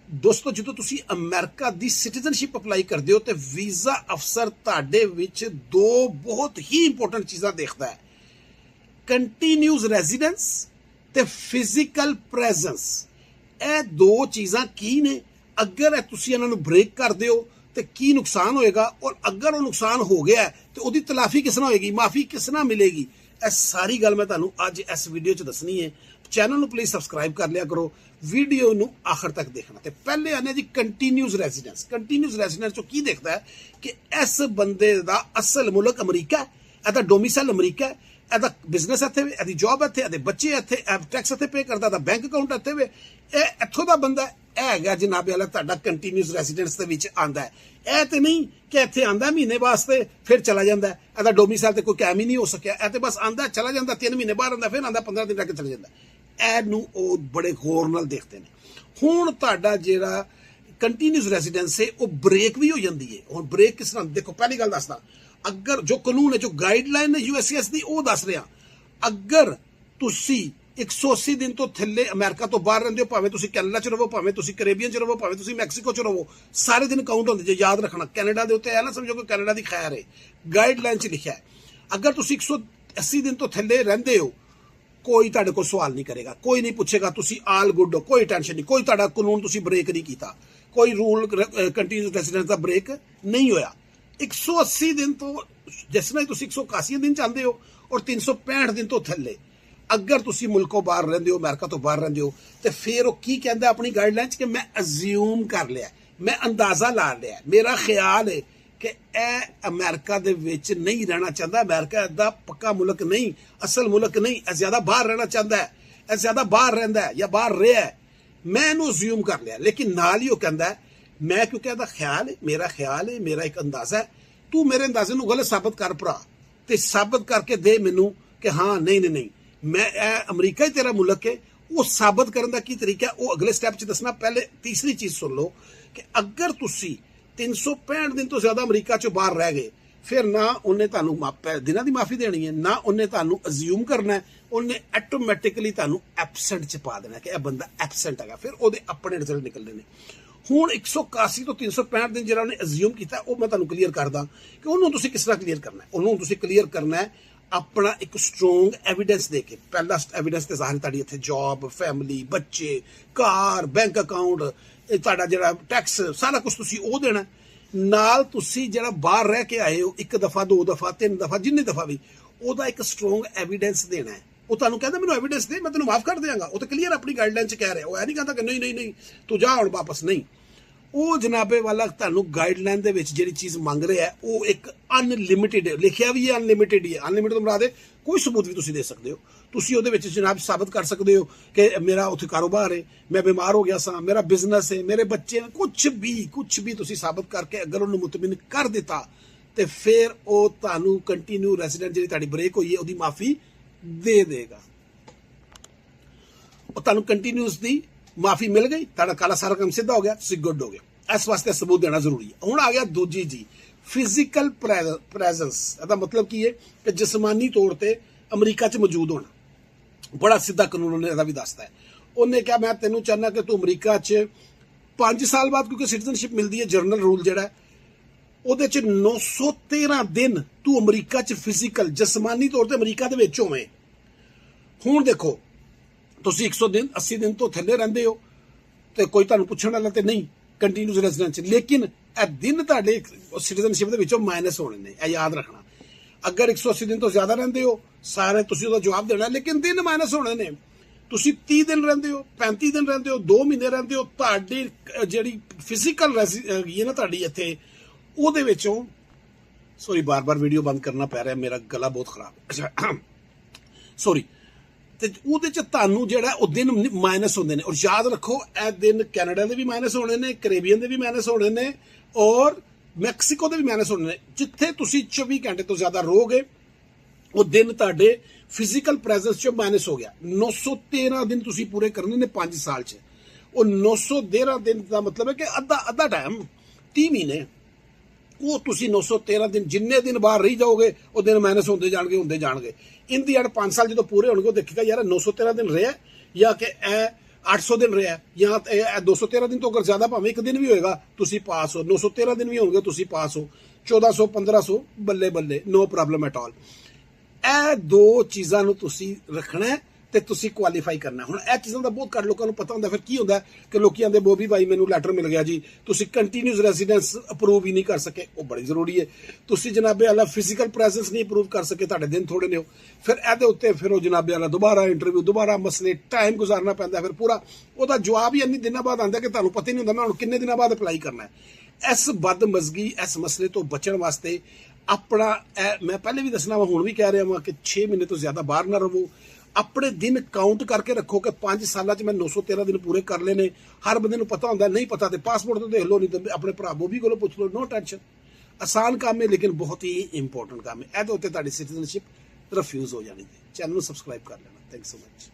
ਦੋਸਤੋ ਜਦੋਂ ਤੁਸੀਂ ਅਮਰੀਕਾ ਦੀ ਸਿਟੀਜ਼ਨਸ਼ਿਪ ਅਪਲਾਈ ਕਰਦੇ ਹੋ ਤੇ ਵੀਜ਼ਾ ਅਫਸਰ ਤੁਹਾਡੇ ਵਿੱਚ ਦੋ ਬਹੁਤ ਹੀ ਇੰਪੋਰਟੈਂਟ ਚੀਜ਼ਾਂ ਦੇਖਦਾ ਹੈ, ਕੰਟੀਨਿਊਸ ਰੈਜ਼ੀਡੈਂਸ ਤੇ ਫਿਜ਼ੀਕਲ ਪ੍ਰੈਜ਼ੈਂਸ। ਇਹ ਦੋ ਚੀਜ਼ਾਂ ਕੀ ਨੇ? ਅਗਰ ਇਹ ਤੁਸੀਂ ਇਹਨਾਂ ਨੂੰ ਬ੍ਰੇਕ ਕਰਦੇ ਹੋ ਤੇ ਕੀ ਨੁਕਸਾਨ ਹੋਏਗਾ, ਔਰ ਅਗਰ ਉਹ ਨੁਕਸਾਨ ਹੋ ਗਿਆ ਤੇ ਉਹਦੀ ਤਲਾਫੀ ਕਿਸ ਨਾਲ ਹੋਏਗੀ, ਮਾਫੀ ਕਿਸ ਨਾਲ ਮਿਲੇਗੀ, ਇਹ ਸਾਰੀ ਗੱਲ ਮੈਂ ਤੁਹਾਨੂੰ ਅੱਜ ਇਸ ਵੀਡੀਓ 'ਚ ਦੱਸਣੀ ਹੈ। ਚੈਨਲ ਨੂੰ ਪਲੀਜ਼ ਸਬਸਕ੍ਰਾਈਬ ਕਰ ਲਿਆ ਕਰੋ, ਵੀਡੀਓ ਨੂੰ ਆਖਰ ਤੱਕ ਦੇਖਣਾ। ਤੇ ਪਹਿਲੇ ਆਨੇ ਜੀ ਕੰਟੀਨਿਊਸ ਰੈਜ਼ੀਡੈਂਸ। ਕੰਟੀਨਿਊਸ ਰੈਜ਼ੀਡੈਂਸ ਚੋਂ ਕੀ ਦੇਖਦਾ ਹੈ ਕਿ ਇਸ ਬੰਦੇ ਦਾ ਅਸਲ ਮੁਲਕ ਅਮਰੀਕਾ ਹੈ, ਇਹਦਾ ਡੋਮਿਸਾਈਲ ਅਮਰੀਕਾ ਹੈ, ਇਹਦਾ ਬਿਜ਼ਨਸ ਇੱਥੇ ਵੇ, ਇਹਦੀ ਜੌਬ ਇੱਥੇ, ਇਹਦੇ ਬੱਚੇ ਇੱਥੇ, ਇਹ ਟੈਕਸ ਇੱਥੇ ਪੇ ਕਰਦਾ, ਇਹਦਾ ਬੈਂਕ ਅਕਾਊਂਟ ਇੱਥੇ ਵੇ, ਇਹ ਇੱਥੋਂ ਦਾ ਬੰਦਾ ਹੈ। ਇਹ ਹੈਗਾ ਜਨਾਬ ਵਾਲਾ ਤੁਹਾਡਾ ਕੰਟੀਨਿਊਸ ਰੈਜ਼ੀਡੈਂਸ ਦੇ ਵਿੱਚ ਆਂਦਾ ਹੈ। ਇਹ ਤੇ ਨਹੀਂ ਕਿ ਇੱਥੇ ਆਂਦਾ ਮਹੀਨੇ ਵਾਸਤੇ ਫਿਰ ਚਲਾ ਜਾਂਦਾ, ਇਹਦਾ ਡੋਮਿਸਾਈਲ ਤੇ ਕੋਈ ਕਾਇਮ ਹੀ ਨਹੀਂ ਹੋ ਸਕਿਆ, ਇਹ ਤੇ ਬਸ ਆਂਦਾ ਚਲਾ ਜਾਂਦਾ, 3 ਮਹੀਨੇ ਬਾਹਰ ਆਂਦਾ, ਫਿਰ ਆਂਦਾ 15 ਦਿਨ ਰਹਿ ਕੇ ਚਲਾ ਜਾਂਦਾ। ਇਹਨੂੰ ਉਹ ਬੜੇ ਗੌਰ ਨਾਲ ਦੇਖਦੇ ਨੇ। ਹੁਣ ਤੁਹਾਡਾ ਜਿਹੜਾ ਕੰਟੀਨਿਊਸ ਰੈਜ਼ੀਡੈਂਸ ਹੈ ਉਹ ਬ੍ਰੇਕ ਵੀ ਹੋ ਜਾਂਦੀ ਹੈ। ਹੁਣ ਬ੍ਰੇਕ ਕਿਸ ਤਰ੍ਹਾਂ ਦੇਖੋ, ਪਹਿਲੀ ਗੱਲ ਦੱਸਦਾ, ਅਗਰ ਜੋ ਕਾਨੂੰਨ ਹੈ, ਜੋ ਗਾਈਡਲਾਈਨ ਹੈ USCIS ਦੀ, ਉਹ ਦੱਸ ਰਿਹਾ, ਅਗਰ ਤੁਸੀਂ 180 ਦਿਨ ਤੋਂ ਥੱਲੇ ਅਮਰੀਕਾ ਤੋਂ ਬਾਹਰ ਰਹਿੰਦੇ ਹੋ, ਭਾਵੇਂ ਤੁਸੀਂ ਕੈਨੇਡਾ 'ਚ ਰਹੋ, ਭਾਵੇਂ ਤੁਸੀਂ ਕੈਰੇਬੀਅਨ 'ਚ ਰਹੋ, ਭਾਵੇਂ ਤੁਸੀਂ ਮੈਕਸੀਕੋ 'ਚ ਰਹੋ, ਸਾਰੇ ਦਿਨ ਕਾਊਂਟ ਹੁੰਦੇ ਜੇ, ਯਾਦ ਰੱਖਣਾ। ਕੈਨੇਡਾ ਦੇ ਉੱਤੇ ਇਹ ਨਾ ਸਮਝੋ ਕਿ ਕੈਨੇਡਾ ਦੀ ਖੈਰ ਹੈ, ਗਾਈਡਲਾਈਨ 'ਚ ਲਿਖਿਆ ਹੈ। ਅਗਰ ਤੁਸੀਂ 180 ਦਿਨ ਤੋਂ ਥੱਲੇ ਰਹਿੰਦੇ ਹੋ, ਕੋਈ ਤੁਹਾਡੇ ਕੋਲ ਸਵਾਲ ਨਹੀਂ ਕਰੇਗਾ, ਕੋਈ ਨਹੀਂ ਪੁੱਛੇਗਾ ਤੁਸੀਂ ਆਲ ਗੁੱਡ ਹੋ, ਕੋਈ ਟੈਨਸ਼ਨ ਨਹੀਂ, ਕੋਈ ਤੁਹਾਡਾ ਕਾਨੂੰਨ ਤੁਸੀਂ ਬ੍ਰੇਕ ਨਹੀਂ ਕੀਤਾ, ਕੋਈ ਰੂਲ ਕੰਟੀਨਿਊਸ ਰੈਜ਼ੀਡੈਂਸ ਦਾ ਬ੍ਰੇਕ ਨਹੀਂ ਹੋਇਆ। 180 ਦਿਨ ਤੋਂ ਜਿਸ ਨਾਲ ਤੁਸੀਂ 181 ਦਿਨ ਚਾਹੁੰਦੇ ਹੋ, ਔਰ 365 ਦਿਨ ਤੋਂ ਥੱਲੇ ਅਗਰ ਤੁਸੀਂ ਮੁਲਕੋਂ ਬਾਹਰ ਰਹਿੰਦੇ ਹੋ, ਅਮਰੀਕਾ ਤੋਂ ਬਾਹਰ ਰਹਿੰਦੇ ਹੋ, ਤੇ ਫਿਰ ਉਹ ਕੀ ਕਹਿੰਦਾ ਆਪਣੀ ਗਾਈਡਲਾਈਨ 'ਚ ਕਿ ਮੈਂ ਅਜ਼ਿਊਮ ਕਰ ਲਿਆ, ਮੈਂ ਅੰਦਾਜ਼ਾ ਲਾ ਲਿਆ, ਮੇਰਾ ਖਿਆਲ ਹੈ ਕਿ ਇਹ ਅਮਰੀਕਾ ਦੇ ਵਿੱਚ ਨਹੀਂ ਰਹਿਣਾ ਚਾਹੁੰਦਾ, ਅਮਰੀਕਾ ਦਾ ਪੱਕਾ ਮੁਲਕ ਨਹੀਂ, ਅਸਲ ਮੁਲਕ ਨਹੀਂ, ਇਹ ਜ਼ਿਆਦਾ ਬਾਹਰ ਰਹਿਣਾ ਚਾਹੁੰਦਾ ਹੈ, ਇਹ ਜ਼ਿਆਦਾ ਬਾਹਰ ਰਹਿੰਦਾ ਹੈ ਜਾਂ ਬਾਹਰ ਰਿਹਾ ਹੈ, ਮੈਂ ਇਹਨੂੰ ਅਜ਼ਿਊਮ ਕਰ ਲਿਆ। ਲੇਕਿਨ ਨਾਲ ਹੀ ਉਹ ਕਹਿੰਦਾ ਮੈਂ, ਕਿਉਂਕਿ ਇਹਦਾ ਖਿਆਲ ਹੈ, ਮੇਰਾ ਖਿਆਲ ਹੈ, ਮੇਰਾ ਇੱਕ ਅੰਦਾਜ਼ਾ ਹੈ, ਤੂੰ ਮੇਰੇ ਅੰਦਾਜ਼ੇ ਨੂੰ ਗਲਤ ਸਾਬਤ ਕਰ ਭਰਾ, ਤੇ ਸਾਬਤ ਕਰਕੇ ਦੇ ਮੈਨੂੰ ਕਿ ਹਾਂ ਨਹੀਂ ਨਹੀਂ ਨਹੀਂ ਮੈਂ ਇਹ ਅਮਰੀਕਾ ਹੀ ਤੇਰਾ ਮੁਲਕ ਹੈ। ਉਹ ਸਾਬਤ ਕਰਨ ਦਾ ਕੀ ਤਰੀਕਾ ਹੈ ਉਹ ਅਗਲੇ ਸਟੈਪ 'ਚ ਦੱਸਣਾ। ਪਹਿਲੇ ਤੀਸਰੀ ਚੀਜ਼ ਸੁਣ ਲਓ ਕਿ ਅਗਰ ਤੁਸੀਂ 365 ਦਿਨ ਤੋਂ ਜ਼ਿਆਦਾ ਅਮਰੀਕਾ 'ਚੋਂ ਬਾਹਰ ਰਹਿ ਗਏ, ਫਿਰ ਨਾ ਉਹਨੇ ਤੁਹਾਨੂੰ ਦਿਨਾਂ ਦੀ ਮਾਫੀ ਦੇਣੀ ਹੈ, ਨਾ ਉਹਨੇ ਤੁਹਾਨੂੰ ਅਜ਼ਿਊਮ ਕਰਨਾ ਹੈ, ਉਹਨੇ ਆਟੋਮੈਟਿਕਲੀ ਤੁਹਾਨੂੰ ਐਬਸੈਂਟ 'ਚ ਪਾ ਦੇਣਾ ਕਿ ਇਹ ਬੰਦਾ ਐਬਸੈਂਟ ਹੈਗਾ, ਫਿਰ ਉਹਦੇ ਆਪਣੇ ਰਿਜ਼ਲਟ ਨਿਕਲਦੇ ਨੇ। ਹੁਣ 181 ਤੋਂ 365 ਦਿਨ ਜਿਹੜਾ ਉਹਨੇ ਅਜ਼ਿਊਮ ਕੀਤਾ, ਉਹ ਮੈਂ ਤੁਹਾਨੂੰ ਕਲੀਅਰ ਕਰਦਾ ਕਿ ਉਹਨੂੰ ਤੁਸੀਂ ਕਿਸ ਤਰ੍ਹਾਂ ਕਲੀਅਰ ਕਰਨਾ ਹੈ। ਉਹਨੂੰ ਤੁਸੀਂ ਕਲੀਅਰ ਕਰਨਾ ਹੈ ਆਪਣਾ ਇੱਕ ਸਟਰੋਂਗ ਐਵੀਡੈਂਸ ਦੇ ਕੇ। ਪਹਿਲਾ ਐਵੀਡੈਂਸ ਤੇ ਜ਼ਾਹਿਰ ਤੁਹਾਡੀ ਇੱਥੇ ਜੌਬ, ਫੈਮਿਲੀ, ਬੱਚੇ, ਕਾਰ, ਬੈਂਕ ਅਕਾਊਂਟ, ਤੁਹਾਡਾ ਜਿਹੜਾ ਟੈਕਸ, ਸਾਰਾ ਕੁਝ ਤੁਸੀਂ ਉਹ ਦੇਣਾ। ਨਾਲ ਤੁਸੀਂ ਜਿਹੜਾ ਬਾਹਰ ਰਹਿ ਕੇ ਆਏ ਹੋ 1 ਦਫਾ, 2 ਦਫਾ, 3 ਦਫਾ, ਜਿੰਨੀ ਦਫਾ ਵੀ, ਉਹਦਾ ਇੱਕ ਸਟਰੋਂਗ ਐਵੀਡੈਂਸ ਦੇਣਾ ਹੈ। ਉਹ ਤੁਹਾਨੂੰ ਕਹਿੰਦਾ ਮੈਨੂੰ ਐਵੀਡੈਂਸ ਦੇ, ਮੈਂ ਤੈਨੂੰ ਮਾਫ ਕਰ ਦਿਆਂਗਾ, ਉਹ ਤਾਂ ਕਲੀਅਰ ਆਪਣੀ ਗਾਈਡਲਾਈਨ 'ਚ ਕਹਿ ਰਿਹਾ। ਉਹ ਇਹ ਨਹੀਂ ਕਹਿੰਦਾ ਕਿ ਨਹੀਂ ਨਹੀਂ ਨਹੀਂ ਤੂੰ ਜਾ ਹੁਣ ਵਾਪਸ, ਨਹੀਂ। ਉਹ ਜਨਾਬੇ ਵਾਲਾ ਤੁਹਾਨੂੰ ਗਾਈਡਲਾਈਨ ਦੇ ਵਿੱਚ ਜਿਹੜੀ ਚੀਜ਼ ਮੰਗ ਰਿਹਾ ਹੈ ਉਹ ਇੱਕ ਅਨਲਿਮਿਟਿਡ ਹੈ, ਲਿਖਿਆ ਵੀ ਹੈ ਅਨਲਿਮਿਟਿਡ ਹੀ ਹੈ। ਅਨਲਿਮਿਟਿਡ ਤੋਂ ਮੁਰਾਦ ਹੈ ਕੋਈ ਸਬੂਤ ਵੀ ਤੁਸੀਂ ਦੇ ਸਕਦੇ ਹੋ। ਤੁਸੀਂ ਉਹਦੇ ਵਿੱਚ ਜਨਾਬ ਸਾਬਤ ਕਰ ਸਕਦੇ ਹੋ ਕਿ ਮੇਰਾ ਉੱਥੇ ਕਾਰੋਬਾਰ ਹੈ, ਮੈਂ ਬਿਮਾਰ ਹੋ ਗਿਆ ਸਾਂ, ਮੇਰਾ ਬਿਜ਼ਨਸ ਹੈ, ਮੇਰੇ ਬੱਚੇ, ਕੁਝ ਵੀ ਤੁਸੀਂ ਸਾਬਤ ਕਰਕੇ ਅਗਰ ਉਹਨੂੰ ਮੁਤਮਿਨ ਕਰ ਦਿੱਤਾ ਤੇ ਫਿਰ ਉਹ ਤੁਹਾਨੂੰ ਕੰਟੀਨਿਊ ਰੈਜ਼ੀਡੈਂਟ ਜਿਹੜੀ ਤੁਹਾਡੀ ਬ੍ਰੇਕ ਹੋਈ ਹੈ ਉਹਦੀ ਮਾਫੀ ਦੇ ਦੇਗਾ। ਉਹ ਤੁਹਾਨੂੰ ਕੰਟੀਨਿਊਸ ਦੀ ਮਾਫੀ ਮਿਲ ਗਈ, ਤੁਹਾਡਾ ਕਾਲਾ ਸਾਰਾ ਕੰਮ ਸਿੱਧਾ ਹੋ ਗਿਆ, ਤੁਸੀਂ ਗੁੱਡ ਹੋ ਗਏ। ਇਸ ਵਾਸਤੇ ਸਬੂਤ ਦੇਣਾ ਜ਼ਰੂਰੀ ਹੈ। ਹੁਣ ਆ ਗਿਆ ਦੂਜੀ ਜੀ, ਫਿਜ਼ੀਕਲ ਪ੍ਰੈਜ਼ੈਂਸ। ਇਹਦਾ ਮਤਲਬ ਕੀ ਹੈ ਕਿ ਜਿਸਮਾਨੀ ਤੌਰ ਤੇ ਅਮਰੀਕਾ 'ਚ ਮੌਜੂਦ ਹੋਣਾ। ਬੜਾ ਸਿੱਧਾ ਕਾਨੂੰਨ ਉਹਨੇ ਇਹਦਾ ਵੀ ਦੱਸਦਾ ਹੈ। ਉਹਨੇ ਕਿਹਾ ਮੈਂ ਤੈਨੂੰ ਚਾਹੁੰਦਾ ਕਿ ਤੂੰ ਅਮਰੀਕਾ 'ਚ 5 ਸਾਲ ਬਾਅਦ, ਕਿਉਂਕਿ ਸਿਟੀਜ਼ਨਸ਼ਿਪ ਮਿਲਦੀ ਹੈ, ਜਰਨਲ ਰੂਲ ਜਿਹੜਾ ਉਹਦੇ 'ਚ 913 ਦਿਨ ਤੂੰ ਅਮਰੀਕਾ 'ਚ ਫਿਜ਼ੀਕਲ ਜਿਸਮਾਨੀ ਤੌਰ ਤੇ ਅਮਰੀਕਾ ਦੇ ਵਿੱਚ ਹੋਵੇਂ। ਹੁਣ ਦੇਖੋ ਤੁਸੀਂ 180 ਦਿਨ ਤੋਂ ਥੱਲੇ ਰਹਿੰਦੇ ਹੋ ਤੇ ਕੋਈ ਤੁਹਾਨੂੰ ਪੁੱਛਣ ਵਾਲਾ ਤੇ ਨਹੀਂ ਕੰਟੀਨਿਊਸ ਰੈਜ਼ੀਡੈਂਸ, ਲੇਕਿਨ ਇਹ ਦਿਨ ਤੁਹਾਡੇ ਸਿਟੀਜ਼ਨਸ਼ਿਪ ਦੇ ਵਿੱਚੋਂ ਮਾਈਨਸ ਹੋਣੇ ਨੇ, ਇਹ ਯਾਦ ਰੱਖਣਾ। ਅਗਰ 180 ਦਿਨ ਤੋਂ ਜ਼ਿਆਦਾ ਰਹਿੰਦੇ ਹੋ, ਸਾਰੇ ਤੁਸੀਂ ਉਹਦਾ ਜਵਾਬ ਦੇਣਾ, ਲੇਕਿਨ ਦਿਨ ਮਾਈਨਸ ਹੋਣੇ ਨੇ। ਤੁਸੀਂ 30 ਦਿਨ ਰਹਿੰਦੇ ਹੋ, 35 ਦਿਨ ਰਹਿੰਦੇ ਹੋ, 2 ਮਹੀਨੇ ਰਹਿੰਦੇ ਹੋ, ਤੁਹਾਡੀ ਜਿਹੜੀ ਫਿਜ਼ੀਕਲ ਹੈਗੀ ਹੈ ਨਾ ਤੁਹਾਡੀ ਇੱਥੇ, ਉਹਦੇ ਵਿੱਚੋਂ ਸੌਰੀ ਬਾਰ-ਬਾਰ ਵੀਡੀਓ ਬੰਦ ਕਰਨਾ ਪੈ ਰਿਹਾ, ਮੇਰਾ ਗਲਾ ਬਹੁਤ ਖਰਾਬ, ਸੌਰੀ। ਤੇ ਉਹਦੇ 'ਚ ਤੁਹਾਨੂੰ ਜਿਹੜਾ ਉਹ ਦਿਨ ਮਾਈਨਸ ਹੁੰਦੇ ਨੇ। ਔਰ ਯਾਦ ਰੱਖੋ ਇਹ ਦਿਨ ਕੈਨੇਡਾ ਦੇ ਵੀ ਮਾਈਨਸ ਹੋਣੇ ਨੇ, ਕੈਰੇਬੀਅਨ ਦੇ ਵੀ ਮਾਈਨਸ ਹੋਣੇ ਨੇ, ਔਰ ਮੈਕਸੀਕੋ ਦੇ ਵੀ ਮਾਈਨਸ ਹੋਣੇ ਨੇ। ਜਿੱਥੇ ਤੁਸੀਂ 24 ਘੰਟੇ ਤੋਂ ਜ਼ਿਆਦਾ ਰਹੋਗੇ ਉਹ ਦਿਨ ਤੁਹਾਡੇ ਫਿਜ਼ੀਕਲ ਪ੍ਰੈਜ਼ੈਂਸ 'ਚ ਮਾਈਨਸ ਹੋ ਗਿਆ। 913 ਦਿਨ ਤੁਸੀਂ ਪੂਰੇ ਕਰਨੇ ਨੇ 5 ਸਾਲ 'ਚ। ਉਹ 913 ਦਿਨ ਦਾ ਮਤਲਬ ਹੈ ਕਿ ਅੱਧਾ ਟਾਈਮ, 30 ਮਹੀਨੇ, ਉਹ ਤੁਸੀਂ 913 ਦਿਨ ਜਿੰਨੇ ਦਿਨ ਬਾਹਰ ਰਹੀ ਜਾਓਗੇ ਉਹ ਦਿਨ ਮਾਈਨਸ ਹੁੰਦੇ ਜਾਣਗੇ। ਇਨ ਦੀ ਐਂਡ 5 ਸਾਲ ਜਦੋਂ ਪੂਰੇ ਹੋਣਗੇ ਉਹ ਦੇਖੇਗਾ ਯਾਰ 913 ਦਿਨ ਰਿਹਾ ਜਾਂ ਕਿ ਇਹ 800 दिन रहा ਜਾਂ 213 दिन तो अगर ज्यादा भावें एक दिन भी होएगा ਤੁਸੀਂ ਪਾਸ ਹੋ 913 दिन भी ਹੋਣਗੇ ਤੁਸੀਂ ਪਾਸ ਹੋ 1400 1500 ਬੱਲੇ ਬੱਲੇ नो प्रॉब्लम एट ऑल ਇਹ ਦੋ ਚੀਜ਼ਾਂ ਨੂੰ ਤੁਸੀਂ ਰੱਖਣਾ ਤੇ ਤੁਸੀਂ ਕੁਆਲੀਫਾਈ ਕਰਨਾ ਹੁਣ ਇਹ ਚੀਜ਼ਾਂ ਦਾ ਬਹੁਤ ਘੱਟ ਲੋਕਾਂ ਨੂੰ ਪਤਾ ਹੁੰਦਾ ਫਿਰ ਕੀ ਹੁੰਦਾ ਕਿ ਲੋਕੀ ਆਂਦੇ ਬੋਬੀ ਭਾਈ ਮੈਨੂੰ ਲੈਟਰ ਮਿਲ ਗਿਆ ਜੀ ਤੁਸੀਂ ਕੰਟੀਨਿਊਸ ਰੈਜ਼ੀਡੈਂਸ ਅਪਰੂਵ ਹੀ ਨਹੀਂ ਕਰ ਸਕੇ ਉਹ ਬੜੀ ਜ਼ਰੂਰੀ ਹੈ ਤੁਸੀਂ ਜਨਾਬੇ ਵਾਲਾ ਫਿਜ਼ੀਕਲ ਪ੍ਰੈਜ਼ੈਂਸ ਨਹੀਂ ਅਪਰੂਵ ਕਰ ਸਕੇ ਤੁਹਾਡੇ ਦਿਨ ਥੋੜੇ ਨੇ ਹੋ ਫਿਰ ਇਹਦੇ ਉੱਤੇ ਫਿਰ ਉਹ ਜਨਾਬੇ ਵਾਲਾ ਦੁਬਾਰਾ ਇੰਟਰਵਿਊ ਦੁਬਾਰਾ ਮਸਲੇ ਟਾਈਮ ਗੁਜ਼ਾਰਨਾ ਪੈਂਦਾ ਫਿਰ ਪੂਰਾ ਉਹਦਾ ਜਵਾਬ ਹੀ ਇੰਨੇ ਦਿਨਾਂ ਬਾਅਦ ਆਉਂਦਾ ਕਿ ਤੁਹਾਨੂੰ ਪਤਾ ਹੀ ਨਹੀਂ ਹੁੰਦਾ ਮੈਂ ਹੁਣ ਕਿੰਨੇ ਦਿਨਾਂ ਬਾਅਦ ਅਪਲਾਈ ਕਰਨਾ ਹੈ ਇਸ ਬਦਮਜ਼ਗੀ ਇਸ ਮਸਲੇ ਤੋਂ ਬਚਣ ਵਾਸਤੇ ਆਪਣਾ ਮੈਂ ਪਹਿਲੇ ਵੀ ਦੱਸਣਾ ਵਾ ਹੁਣ ਵੀ ਕਹਿ ਰਿਹਾ ਵਾਂ ਕਿ 6 ਮਹੀਨੇ ਤੋਂ ਜ਼ਿਆਦਾ ਬਾਹਰ ਨਾ ਰਹੋ ਆਪਣੇ ਦਿਨ ਕਾਊਂਟ ਕਰਕੇ ਰੱਖੋ ਕਿ 5 ਸਾਲਾਂ 'ਚ ਮੈਂ 913 ਦਿਨ ਪੂਰੇ ਕਰ ਲਏ ਨੇ ਹਰ ਬੰਦੇ ਨੂੰ ਪਤਾ ਹੁੰਦਾ ਨਹੀਂ ਪਤਾ ਤੇ ਪਾਸਪੋਰਟ ਤੋਂ ਦੇਖ ਲਓ ਨਹੀਂ ਤੇ ਆਪਣੇ ਭਰਾ ਬੋਬੀ ਕੋਲੋਂ ਪੁੱਛ ਲਓ ਨੋ ਟੈਨਸ਼ਨ ਆਸਾਨ ਕੰਮ ਹੈ ਲੇਕਿਨ ਬਹੁਤ ਹੀ ਇੰਪੋਰਟੈਂਟ ਕੰਮ ਹੈ ਇਹਦੇ ਉੱਤੇ ਤੁਹਾਡੀ ਸਿਟੀਜ਼ਨਸ਼ਿਪ ਰਿਫਿਊਜ਼ ਹੋ ਜਾਣੀ ਹੈ ਚੈਨਲ ਨੂੰ ਸਬਸਕ੍ਰਾਈਬ ਕਰ ਲੈਣਾ ਥੈਂਕ ਸੋ ਮਚ